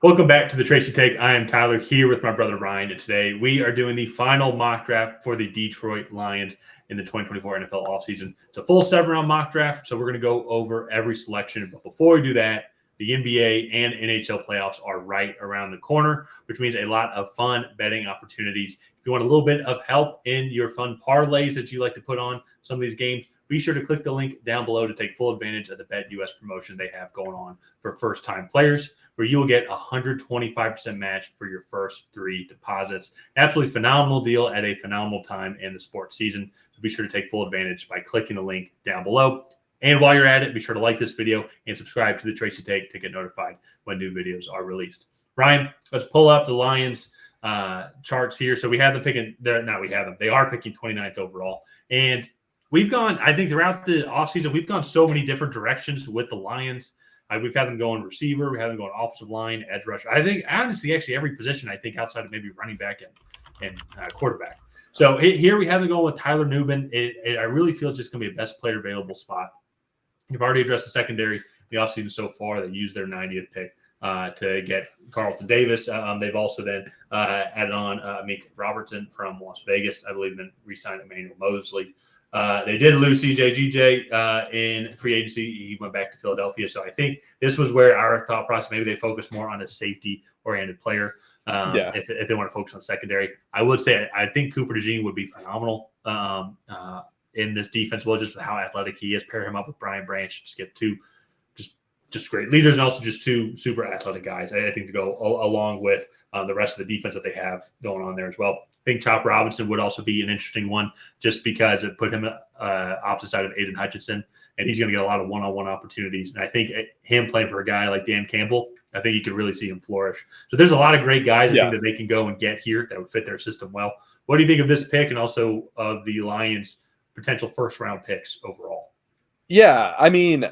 Welcome back to the Tracy Take. I am Tyler here with my brother Ryan. And today we are doing the final mock draft for the Detroit Lions in the 2024 NFL offseason. It's a full 7-round mock draft, so we're going to go over every selection. But before we do that, the NBA and NHL playoffs are right around the corner, which means a lot of fun betting opportunities. If you want a little bit of help in your fun parlays that you like to put on some of these games, be sure to click the link down below to take full advantage of the BetUS promotion they have going on for first-time players, where you will get a 125% match for your first 3 deposits. Absolutely phenomenal deal at a phenomenal time in the sports season. So be sure to take full advantage by clicking the link down below. And while you're at it, be sure to like this video and subscribe to the Tracy Take to get notified when new videos are released. Ryan, let's pull up the Lions charts here. So we have them picking, they are picking 29th overall. And we've gone, I think throughout the offseason, we've gone so many different directions with the Lions. We've had them going receiver. We have them going offensive line, edge rusher. I think, honestly, actually every position, I think, outside of maybe running back and quarterback. So here we have them going with Tyler Nubin. I really feel it's just going to be a best player available spot. You've already addressed the secondary, the offseason so far. They used their 90th pick to get Carlton Davis. They've also then added on Meek Robertson from Las Vegas, I believe, and then re-signed Emmanuel Mosley. They did lose CJ in free agency. He went back to Philadelphia. So I think this was where our thought process, maybe they focus more on a safety-oriented player if they want to focus on secondary. I would say I think Cooper DeJean would be phenomenal in this defense, well, just how athletic he is. Pair him up with Brian Branch, just get two just great leaders and also just two super athletic guys, I think, to go along with the rest of the defense that they have going on there as well. I think Chop Robinson would also be an interesting one just because it put him opposite side of Aiden Hutchinson, and he's going to get a lot of one-on-one opportunities. And I think him playing for a guy like Dan Campbell, I think you could really see him flourish. So there's a lot of great guys I think that they can go and get here that would fit their system well. What do you think of this pick and also of the Lions' potential first-round picks overall? Yeah, I mean,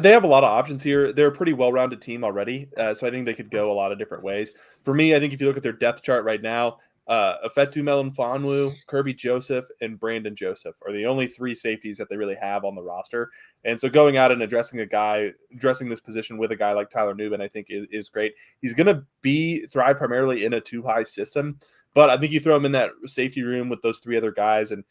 they have a lot of options here. They're a pretty well-rounded team already, so I think they could go a lot of different ways. For me, I think if you look at their depth chart right now, Efetu Melifonwu, Kirby Joseph, and Brandon Joseph are the only 3 safeties that they really have on the roster. And so going out and addressing this position with a guy like Tyler Nubin, I think is great. He's going to thrive primarily in a 2-high system, but I think you throw him in that safety room with those 3 other guys, and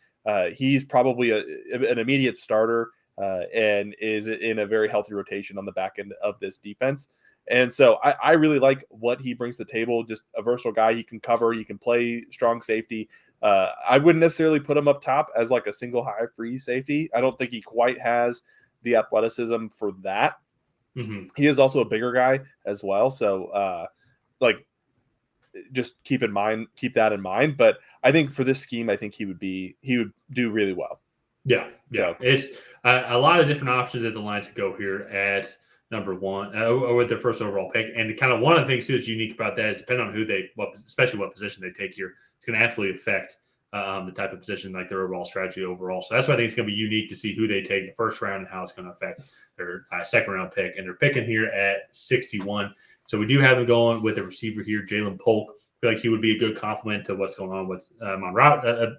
he's probably an immediate starter. And is in a very healthy rotation on the back end of this defense. And so I really like what he brings to the table, just a versatile guy. He can cover, he can play strong safety. I wouldn't necessarily put him up top as like a single high free safety. I don't think he quite has the athleticism for that. Mm-hmm. He is also a bigger guy as well. So just keep that in mind. But I think for this scheme, I think he would do really well. Yeah. So it's a lot of different options at the Lions to go here at number 1 with their first overall pick. And kind of one of the things that's unique about that is depending on especially what position they take here, it's going to absolutely affect the type of position, like their overall strategy overall. So that's why I think it's going to be unique to see who they take the first round and how it's going to affect their second round pick. And they're picking here at 61. So we do have them going with a receiver here, Ja'Lynn Polk. I feel like he would be a good complement to what's going on with Amon-Ra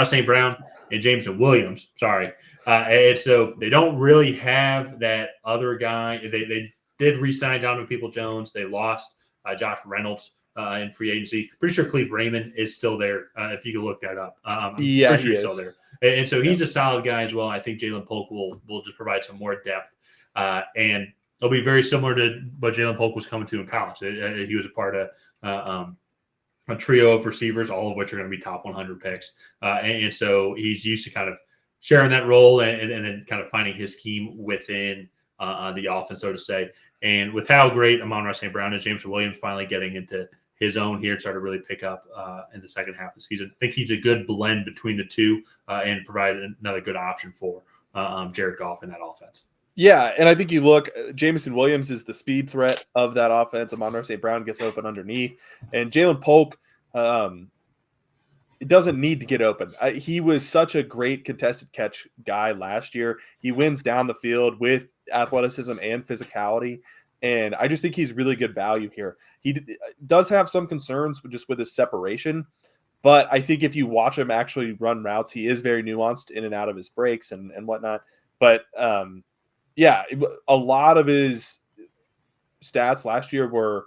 St. Brown and Jameson Williams. And so they don't really have that other guy. They did re-sign Donovan Peoples-Jones. They lost Josh Reynolds in free agency. Pretty sure Cleve Raymond is still there. If you can look that up, I'm pretty sure he's still there. And so he's a solid guy as well. I think Ja'Lynn Polk will just provide some more depth, and it'll be very similar to what Ja'Lynn Polk was coming to in college. He was a part of a trio of receivers, all of which are going to be top 100 picks. And so he's used to kind of sharing that role and then kind of finding his scheme within the offense, so to say. And with how great Amon-Ra St. Brown is, Jameson Williams finally getting into his own here and started to really pick up in the second half of the season. I think he's a good blend between the two and provide another good option for Jared Goff in that offense. Yeah, and I think you look, Jameson Williams is the speed threat of that offense. Amon-Ra St. Brown gets open underneath. And Ja'Lynn Polk doesn't need to get open. He was such a great contested catch guy last year. He wins down the field with athleticism and physicality. And I just think he's really good value here. He does have some concerns just with his separation. But I think if you watch him actually run routes, he is very nuanced in and out of his breaks and whatnot. But, yeah, a lot of his stats last year were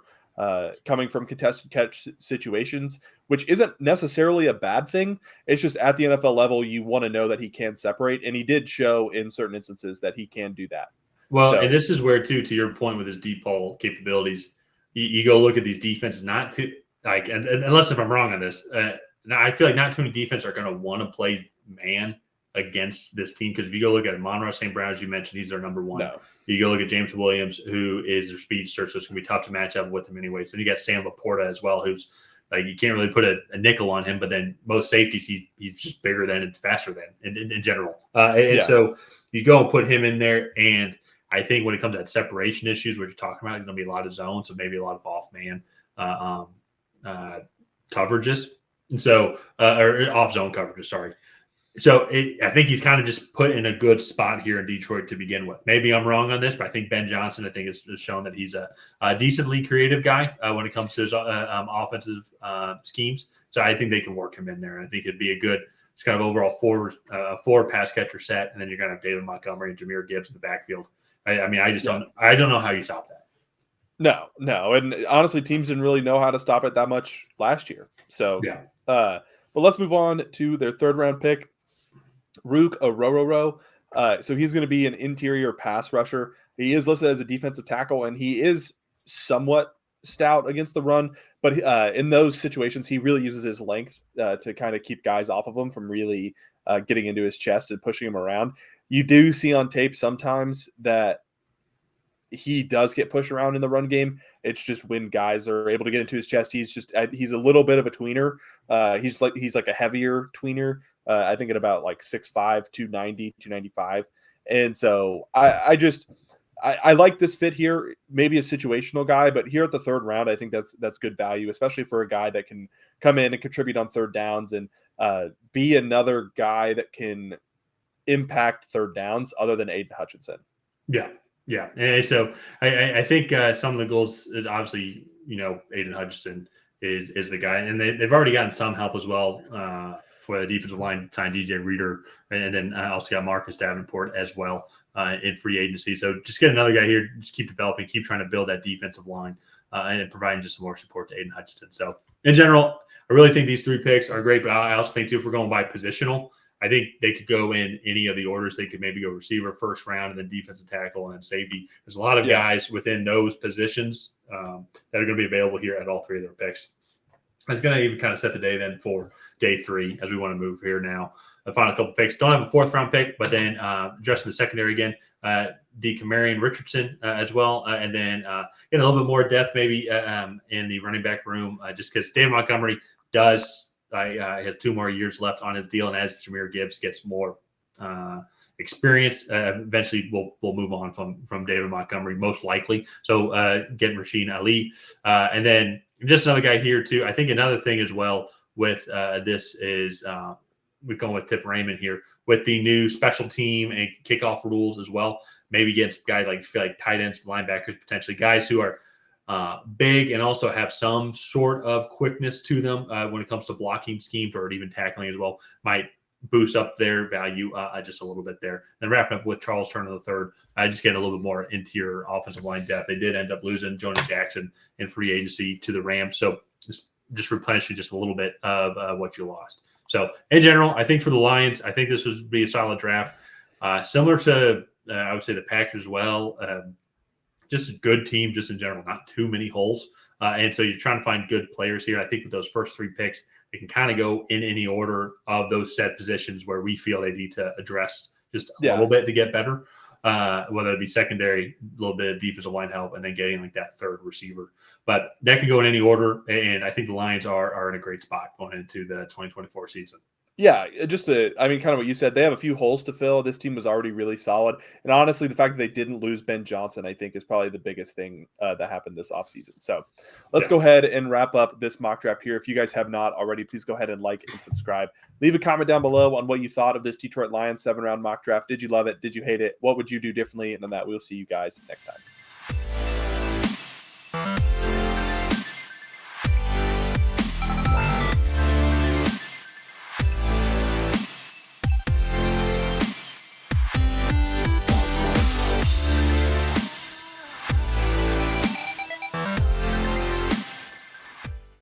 coming from contested catch situations, which isn't necessarily a bad thing. It's just at the NFL level, you want to know that he can separate, and he did show in certain instances that he can do that. Well, So and this is where, too, to your point with his deep ball capabilities, you go look at these defenses, not too like, and unless if I'm wrong on this, now I feel like not too many defenses are going to want to play man against this team because if you go look at Amon-Ra St. Brown, as you mentioned, he's their number one. no. You go look at James Williams, who is their speedster, so it's going to be tough to match up with him anyways. Then you got Sam Laporta as well, who's like you can't really put a nickel on him, but then most safeties he's just bigger than and faster than in general. So you go and put him in there, and I think when it comes to that separation issues, what you're talking about, there's going to be a lot of zones, so maybe a lot of off man coverages, and so or off zone coverages. Sorry. So I think he's kind of just put in a good spot here in Detroit to begin with. Maybe I'm wrong on this, but I think Ben Johnson, I think, has shown that he's a decently creative guy when it comes to his offensive schemes. So I think they can work him in there. I think it'd be a good, it's kind of overall four pass catcher set, and then you're going to have David Montgomery and Jahmyr Gibbs in the backfield. I mean, I just don't know how you stop that. No, and honestly, teams didn't really know how to stop it that much last year. So but let's move on to their third round pick. Rook Orororo. So he's going to be an interior pass rusher. He is listed as a defensive tackle, and he is somewhat stout against the run. But in those situations, he really uses his length to kind of keep guys off of him from really getting into his chest and pushing him around. You do see on tape sometimes that he does get pushed around in the run game. It's just when guys are able to get into his chest, he's a little bit of a tweener. He's like a heavier tweener. I think at about like 6'5", 290, 295. And so I like this fit here, maybe a situational guy, but here at the third round, I think that's good value, especially for a guy that can come in and contribute on third downs and be another guy that can impact third downs other than Aiden Hutchinson. Yeah. And so I think some of the goals is obviously, Aiden Hutchinson is the guy, and they've already gotten some help as well for the defensive line, signed DJ Reader, and then also got Marcus Davenport as well in free agency. So just get another guy here, just keep developing, keep trying to build that defensive line and providing just some more support to Aiden Hutchinson. So in general, I really think these three picks are great, but I also think too, if we're going by positional, I think they could go in any of the orders. They could maybe go receiver first round and then defensive tackle and then safety. There's a lot of guys within those positions that are going to be available here at all three of their picks. It's going to even kind of set the day then for day three as we want to move here now. The final couple picks. Don't have a fourth round pick, but then addressing the secondary again, DeCamarion Richardson as well. And then get a little bit more depth maybe in the running back room just because David Montgomery does has 2 more years left on his deal. And as Jahmyr Gibbs gets more experience, eventually we'll move on from David Montgomery, most likely. So getting Rasheen Ali. And then just another guy here too. I think another thing as well with this is we're going with Tip Raymond here with the new special team and kickoff rules as well. Maybe get some guys like tight ends, linebackers, potentially guys who are big and also have some sort of quickness to them when it comes to blocking schemes or even tackling as well. Might boost up their value just a little bit there. Then wrapping up with Charles Turner III, just getting a little bit more interior offensive line depth. They did end up losing Jonah Jackson in free agency to the Rams, so just replenishing just a little bit of what you lost. So in general, I think for the Lions, I think this would be a solid draft, similar to I would say the Packers as well. Just a good team, just in general, not too many holes. And so you're trying to find good players here. I think with those first 3 picks, they can kind of go in any order of those set positions where we feel they need to address just a little bit to get better, whether it be secondary, a little bit of defensive line help, and then getting like that third receiver. But that can go in any order, and I think the Lions are in a great spot going into the 2024 season. Yeah, kind of what you said. They have a few holes to fill. This team was already really solid. And honestly, the fact that they didn't lose Ben Johnson, I think, is probably the biggest thing that happened this offseason. So let's go ahead and wrap up this mock draft here. If you guys have not already, please go ahead and like and subscribe. Leave a comment down below on what you thought of this Detroit Lions 7-round mock draft. Did you love it? Did you hate it? What would you do differently? And then we'll see you guys next time.